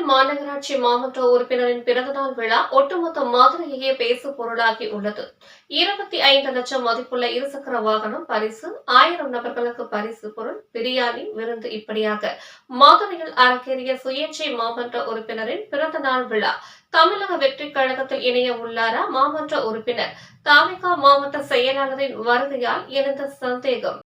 மாநகராட்சி மாவட்ட உறுப்பினரின் பிறந்தநாள் விழா ஒட்டுமொத்த மதுரையே பேசு பொருளாகி உள்ளது. 25 லட்சம் மதிப்புள்ள இருசக்கர வாகனம் பரிசு, 1000 நபர்களுக்கு பரிசு பொருள், பிரியாணி, விருந்து இப்படியாக மதுரையில் அரங்கேறிய சுயேட்சை மாவட்ட உறுப்பினரின் பிறந்தநாள் விழா. தமிழக வெற்றி கழகத்தில் இணைய உள்ளாரா மாவட்ட உறுப்பினர்? தாமிகா மாவட்ட செயலாளரின் வருகையால் எழுந்த சந்தேகம்.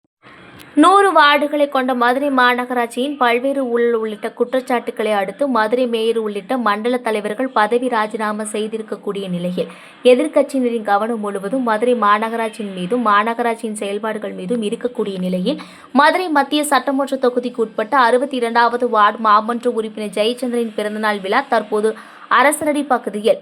100 வார்டுகளை கொண்ட மதுரை மாநகராட்சியின் பல்வேறு ஊழல் உள்ளிட்ட குற்றச்சாட்டுகளை அடுத்து மதுரை மேயர் உள்ளிட்ட மண்டல தலைவர்கள் பதவி ராஜினாமா செய்திருக்கக்கூடிய நிலையில் எதிர்க்கட்சியினரின் கவனம் முழுவதும் மதுரை மாநகராட்சியின் மீதும் மாநகராட்சியின் செயல்பாடுகள் மீதும் இருக்கக்கூடிய நிலையில் மதுரை மத்திய சட்டமன்ற தொகுதிக்கு உட்பட்ட 62வது வார்டு மாமன்ற உறுப்பினர் ஜெயச்சந்திரனின் பிறந்தநாள் விழா தற்போது அரசரடி பகுதியில்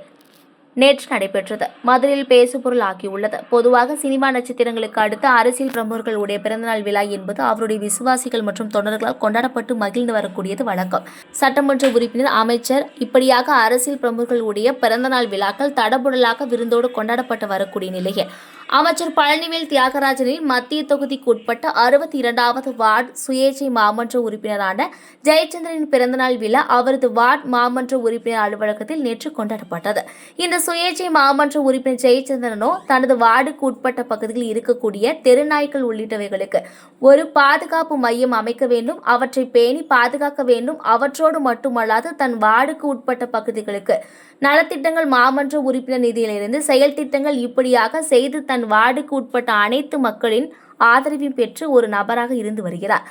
நேற்று நடைபெற்றது. மதுரையில் பேசுபொருள் ஆகியுள்ளது. பொதுவாக சினிமா நட்சத்திரங்களுக்கு அடுத்த அரசியல் பிரமுகர்களுடைய பிறந்தநாள் விழா என்பது அவருடைய விசுவாசிகள் மற்றும் தொண்டர்களால் கொண்டாடப்பட்டு மகிழ்ந்து வரக்கூடியது வழக்கம். சட்டமன்ற உறுப்பினர், அமைச்சர் இப்படியாக அரசியல் பிரமுகர்களுடைய பிறந்தநாள் விழாக்கள் தடபுடலாக விருந்தோடு கொண்டாடப்பட்டு வரக்கூடிய நிலையில் அமைச்சர் பழனிவேல் தியாகராஜனின் மத்திய தொகுதிக்கு உட்பட்ட 62வது வார்டு சுயேட்சை மாமன்ற உறுப்பினரான ஜெயச்சந்திரனின் பிறந்தநாள் விழா அவரது வார்டு மாமன்ற உறுப்பினர் அலுவலகத்தில் நேற்று கொண்டாடப்பட்டது. இந்த சுயேட்சை மாமன்ற உறுப்பினர் ஜெயச்சந்திரனோ தனது வார்டுக்கு உட்பட்ட பகுதியில் இருக்கக்கூடிய தெருநாய்கள் உள்ளிட்டவைகளுக்கு ஒரு பாதுகாப்பு மையம் அமைக்க வேண்டும், அவற்றை பேணி பாதுகாக்க வேண்டும். அவற்றோடு மட்டுமல்லாது தன் வார்டுக்கு உட்பட்ட பகுதிகளுக்கு நலத்திட்டங்கள் மாமன்ற உறுப்பினர் நிதியிலிருந்து செயல் திட்டங்கள் இப்படியாக செய்து தன் வார்டுக்கு உட்பட்ட அனைத்து மக்களின் ஆதரவையும் பெற்று ஒரு நபராக இருந்து வருகிறார்.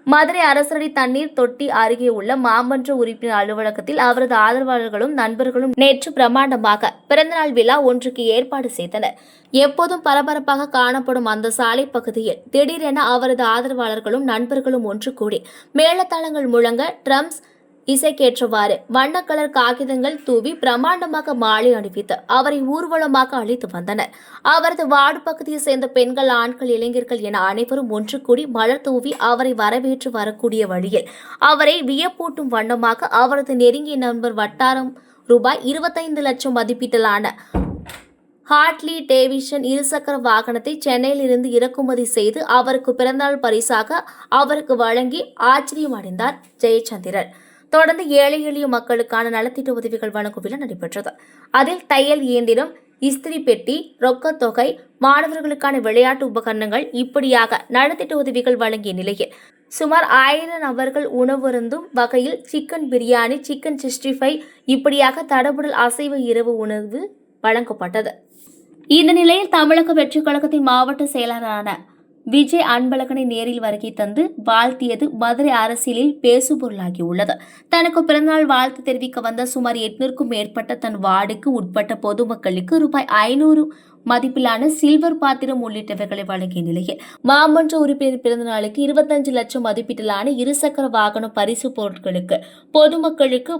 மதுரை அரசரடி தண்ணீர் தொட்டி அருகே உள்ள மாமன்ற உறுப்பினர் அலுவலகத்தில் அவரது ஆதரவாளர்களும் நண்பர்களும் நேற்று பிரமாண்டமாக பிறந்தநாள் விழா ஒன்றுக்கு ஏற்பாடு செய்தனர். எப்போதும் பரபரப்பாக காணப்படும் அந்த சாலை பகுதியில் திடீரென அவரது ஆதரவாளர்களும் நண்பர்களும் ஒன்று கூடி மேளதாளங்கள் முழங்க ட்ரம்ஸ் இசைக்கேற்றவாறு வண்ண கலர் காகிதங்கள் தூவி பிரமாண்டமாக மாலை அணிவித்து அவரை ஊர்வலமாக அழைத்து வந்தனர். அவரது வார்டு பகுதியை சேர்ந்த பெண்கள், ஆண்கள், இளைஞர்கள் என அனைவரும் ஒன்று கூடி மலர் தூவி அவரை வரவேற்று வரக்கூடிய வழியில் அவரை வியப்பூட்டும் வண்ணமாக அவரது நெருங்கிய நண்பர் வட்டாரம் ரூபாய் 25 லட்சம் மதிப்பீட்டிலான ஹார்ட்லி டேவிஷன் இருசக்கர வாகனத்தை சென்னையில் இருந்து இறக்குமதி செய்து அவருக்கு பிறந்தநாள் பரிசாக அவருக்கு வழங்கி ஆச்சரியம் அடைந்தார் ஜெயச்சந்திரன். தொடர்ந்து ஏழை எளிய மக்களுக்கான நலத்திட்ட உதவிகள் வழங்கும் விழா நடைபெற்றது. அதில் தையல் இயந்திரம், இஸ்திரி பெட்டி, ரொக்கத் தொகை, மாணவர்களுக்கான விளையாட்டு உபகரணங்கள் இப்படியாக நலத்திட்ட உதவிகள் வழங்கிய நிலையில் சுமார் 1000 நபர்கள் உணவருந்தும் வகையில் சிக்கன் பிரியாணி, சிக்கன் 65 இப்படியாக தடபுடல் அசைவ இரவு உணவு வழங்கப்பட்டது. இந்த நிலையில் தமிழக வெற்றி கழகத்தின் மாவட்ட செயலாளரான விஜய் அன்பழகனை நேரில் வருகை தந்து வாழ்த்தியது மதுரை அரசியலில் பேசுபொருளாகியுள்ளது. தனக்கு பிறந்தநாள் வாழ்த்து தெரிவிக்க வந்த சுமார் 800க்கும் மேற்பட்ட தன் வார்டுக்கு உட்பட்ட பொதுமக்களுக்கு ரூபாய் 500 மதிப்பிலான சில்வர் பாத்திரம் உள்ளிட்டவைகளை வழங்கிய நிலையில் மாமன்ற உறுப்பினர் பிறந்த நாளுக்கு 25 லட்சம் மதிப்பீட்டிலான இருசக்கர வாகன பரிசு பொருட்களுக்கு பொதுமக்களுக்கு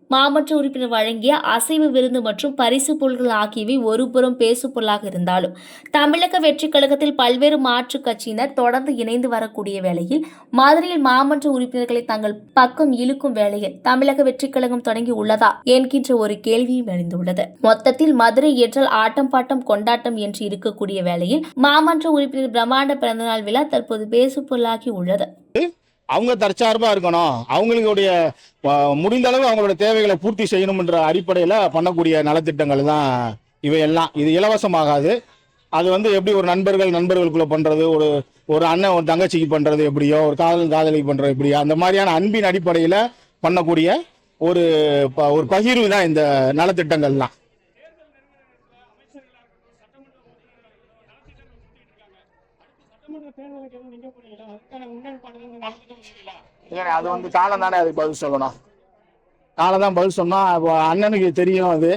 மாமன்ற உறுப்பினர் வழங்கிய அசைவ விருந்து மற்றும் பரிசு பொருட்கள் ஆகியவை ஒருபுறம் பேசு பொருளாக இருந்தாலும் தமிழக வெற்றி கழகத்தில் பல்வேறு மாற்றுக் கட்சியினர் தொடர்ந்து இணைந்து வரக்கூடிய வேளையில் மதுரையில் மாமன்ற உறுப்பினர்களை தங்கள் பக்கம் இழுக்கும் வேளையில் தமிழக வெற்றி கழகம் தொடங்கி உள்ளதா என்கின்ற ஒரு கேள்வியும் எழுந்துள்ளது. மொத்தத்தில் மதுரை என்றால் ஆட்டம் பாட்டம் கொண்டாட்டம் என்று இருக்கக்கூடிய வேளையில் மாமன்ற உறுப்பினர் பிரம்மாண்ட பிறந்தநாள் விழா தற்போது பேசு பொருளாகி உள்ளது. அவங்க தற்சார்பா இருக்கணும், அவங்களுடைய முடிந்த அளவு அவங்களோட தேவைகளை பூர்த்தி செய்யணும்ன்ற அடிப்படையில் பண்ணக்கூடிய நலத்திட்டங்கள் தான் இவையெல்லாம். இது இலவசமாகாது. அது எப்படி ஒரு நண்பர்களுக்குள்ள பண்றது, ஒரு அண்ணன் ஒரு தங்கச்சிக்கு பண்றது எப்படியோ, ஒரு காதலிக்கு பண்றது எப்படியோ, அந்த மாதிரியான அன்பின் அடிப்படையில் பண்ணக்கூடிய ஒரு பகிர்வு தான் இந்த நலத்திட்டங்கள்லாம். அது காலம் தானே அதுக்கு பதில் சொல்லணும். காலம் தான் பதில் சொன்னா அண்ணனுக்கு தெரியும். அது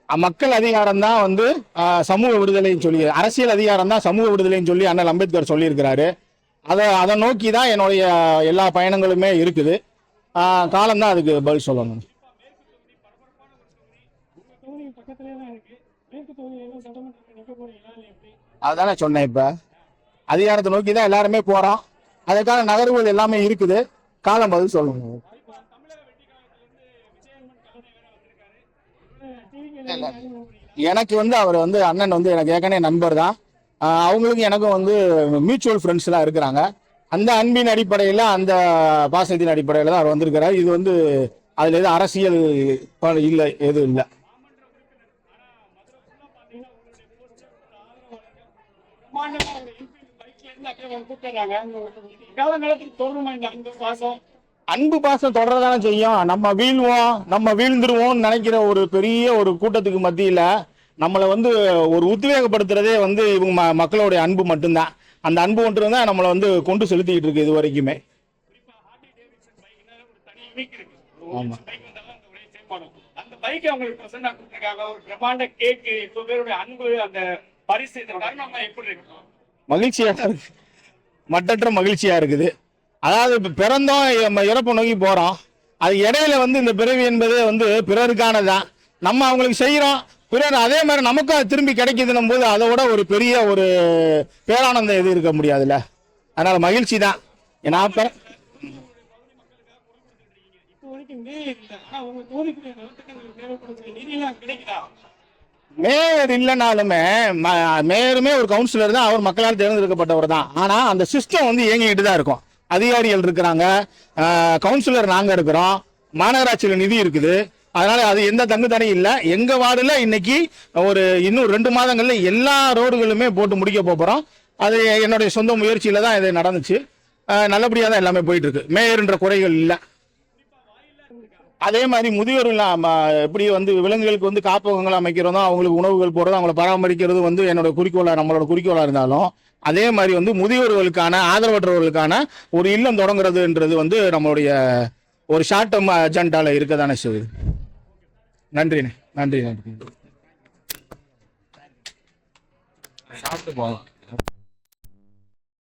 மக்கள் அதிகாரம் தான் சமூக விடுதலைன்னு சொல்லி, அரசியல் அதிகாரம் தான் சமூக விடுதலைன்னு சொல்லி அண்ணல் அம்பேத்கர் சொல்லியிருக்கிறாரு. அதை நோக்கி தான் என்னுடைய எல்லா பயணங்களுமே இருக்குது. காலம் தான் அதுக்கு பதில் சொல்லணும். அதுதானே சொன்னேன். இப்ப அதிகாரத்தை நோக்கி தான் எல்லாருமே போறோம். அதுக்கான நகர்வுகள் எல்லாமே இருக்குது. காலம் பதில் சொல்லணும். எனக்கு அவர் அண்ணன் எனக்கு ஏற்கனவே நண்பர் தான். அவங்களுக்கு எனக்கும் மியூச்சுவல் ஃப்ரெண்ட்ஸ் எல்லாம் இருக்கிறாங்க. அந்த அன்பின் அடிப்படையில் அந்த பாசத்தின் அடிப்படையில் தான் அவர் வந்திருக்கிறார். இது வந்து அதில் எதுவும் அரசியல் இல்லை, எதுவும் இல்லை. அன்பு பாசம் தொடரதானே செய்யும். நம்ம வீழ்வோம், நம்ம வீழ்ந்துருவோம்னு நினைக்கிற ஒரு பெரிய ஒரு கூட்டத்துக்கு மத்தியில நம்மளை வந்து ஒரு உத்வேகப்படுத்துறதே வந்து இவங்க மக்களுடைய அன்பு மட்டும்தான். அந்த அன்பு ஒன்று தான் நம்மளை வந்து கொண்டு செலுத்திக்கிட்டு இருக்கு இது வரைக்குமே. ஆமா. அந்த பைக் அவங்களுக்கு பிரசன்ட் கொடுத்திருக்காங்க. ஒரு பிரம்மாண்ட கேக், இவ்வளவு பேருடைய அன்பு, அந்த பரிசு, இந்த தருணம் எப்படி இருக்கு? மகிழ்ச்சியா இருக்கு, மட்டற்ற மகிழ்ச்சியா இருக்குது. அதாவது இப்ப பிறந்தோம், நம்ம இறப்பை நோக்கி போறோம். அது இடையில வந்து இந்த பிறவி என்பது வந்து பிறருக்கானதான். நம்ம அவங்களுக்கு செய்யறோம், பிறர் அதே மாதிரி நமக்கும் அது திரும்பி கிடைக்குதுன்னும் போது அதோட ஒரு பெரிய ஒரு பேரானந்தம் எதுவும் இருக்க முடியாதுல்ல. அதனால மகிழ்ச்சி தான். மேயர் இல்லைனாலுமே மேயருமே ஒரு கவுன்சிலர் தான், அவர் மக்களால் தேர்ந்தெடுக்கப்பட்டவர் தான். ஆனா அந்த சிஸ்டம் வந்து இயங்கிக்கிட்டு தான் இருக்கும். அதிகாரிகள் இருக்கிறாங்க, கவுன்சிலர் நாங்க இருக்கிறோம், மாநகராட்சியில் நிதி இருக்குது. அதனால அது எந்த தங்கு தடையும் இல்லை. எங்க வார்டுல இன்னைக்கு ஒரு இன்னும் 2 மாதங்கள்ல எல்லா ரோடுகளுமே போட்டு முடிக்க போறோம். அது என்னுடைய சொந்த முயற்சியில தான் இது நடந்துச்சு. நல்லபடியா தான் எல்லாமே போயிட்டு இருக்கு. மேயர்ன்ற குறைகள் இல்லை. அதே மாதிரி முதியோர் எப்படி வந்து விலங்குகளுக்கு வந்து காப்பகங்கள் அமைக்கிறதோ, அவங்களுக்கு உணவுகள் போடுறதோ, அவங்களை பராமரிக்கிறது வந்து என்னோட குறிக்கோளா, நம்மளோட குறிக்கோளா இருந்தாலும், அதே மாதிரி வந்து முதியோர்களுக்கான ஆதரவற்றவர்களுக்கான ஒரு இல்லம் தொடங்குறதுன்றது வந்து நம்மளுடைய ஒரு ஷார்ட் டேர்ம் அஜெண்டால இருக்கதானே செய்யுது. நன்றிண்ணே, நன்றி நன்றி. சாப்பிட்டு போகலாம்.